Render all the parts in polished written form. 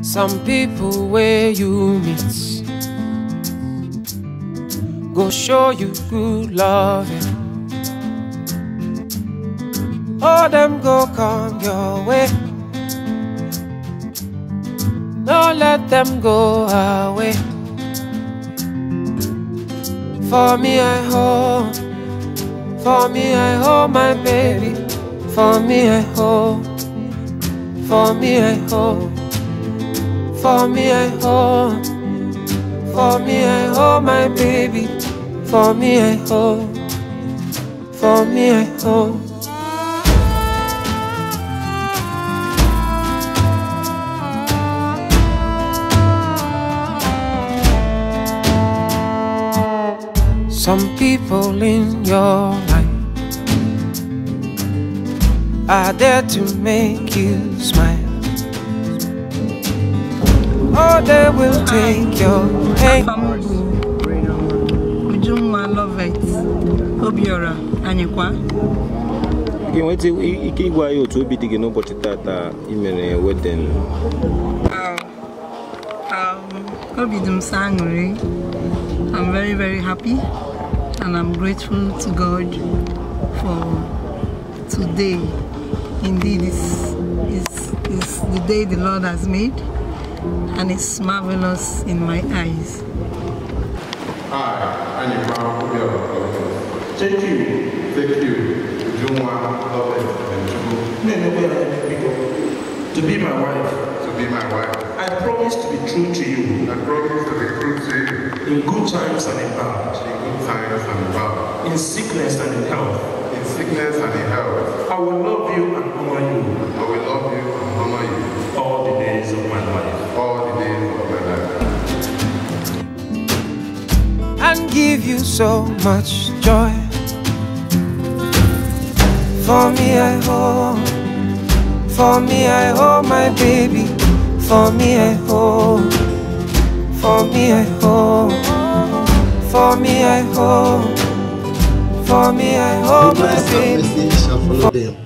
Some people where you meet go show you good loving. All them go come your way. Don't let them go away. For me I hold, for me I hold my baby. For me I hold, for me I hold, for me I hold, for me I hold my baby. For me I hold, for me I hold. Some people in your life are there to make you smile. Or they will take your pain. Ujunwa, love it. Obiora, Anyikwa. What's it? Anyikwa, you to be taking over that imene wedding. I'm very, very happy, and I'm grateful to God for today. Indeed, it's the day the Lord has made, and it's marvelous in my eyes. Hi, Anyikwa, Obiora. Thank you, Ujunwa, love it, to be my wife. To be my wife. I promise to be true to you. I promise to be true to you. In good times and in bad. In good times and in bad. In sickness and in health. In sickness and in health. I will love you and honor you. I will love you and honor you. All the days of my life. All the days of my life. And give you so much joy. For me I hold, for me I hold my baby. For me I hold, for me I hold, for me I hold, for me I hold my baby. Mercy shall follow them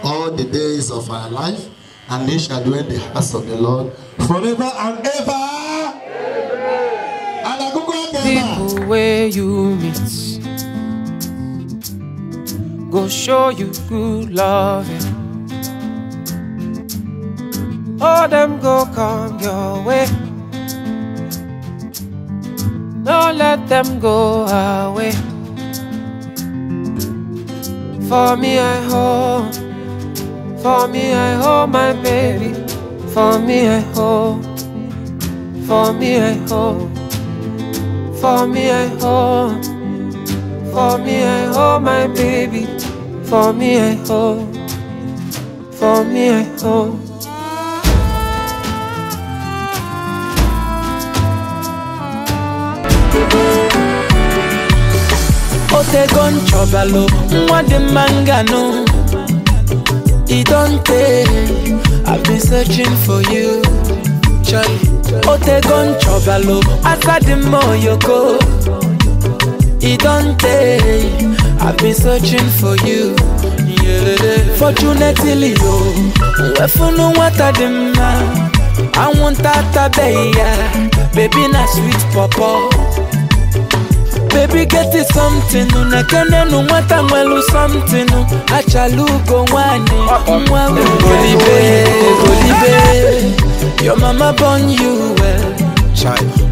all the days of our life, and they shall dwell in the house of the Lord forever and ever. People where you meet go show you good loving. All them go come your way. Don't let them go away. For me I hold, for me I hold my baby. For me I hold, for me I hold, for me I hold, for me I hold my baby. For me I hold, for me I hold. Otegon chobalo, mwade mangano. It don't take. I've been searching for you. Otegon chobalo, asadimo yoko. It don't take. I've been searching for you. Fortunately, yo, wefunu watadima. I want that baby na sweet papa. Baby get it something, unakene numata mwelu something. Achalugo wani, Golibe, Golibe. Your mama born you well.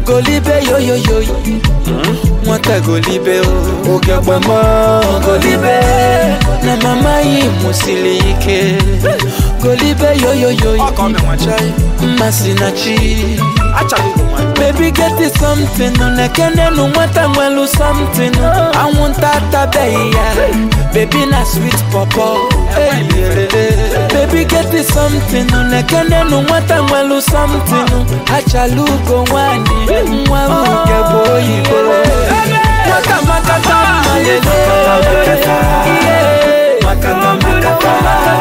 Golibe yo yo yo. Mwata Golibe o, Ogyabwemo Golibe. Na mama yi musilike. Golibe yo yo yo. Masinachi. Baby get it something, unakene numata mwelu something. I want that baby na sweet papa. Baby get it something, unakene numata mwelu something. Achalugo wani, mwamuge boyibo. Maka makata malele, makata makata, makata.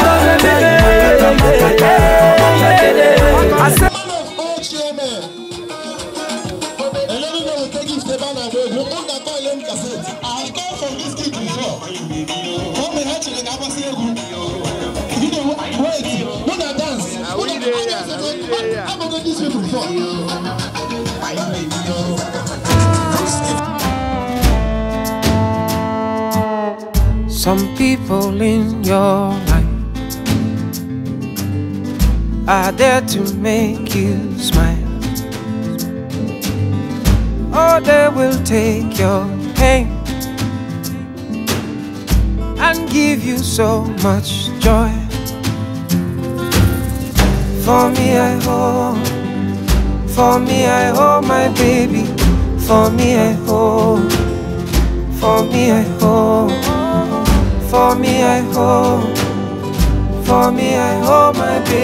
Wait, when I dance, How about these people before? Some people in your life are there to make you smile. Or they will take your pain and give you so much joy. For me I hope, for me I hope my baby. For me I hope, for me I hope, for me I hope, for me I hope my baby.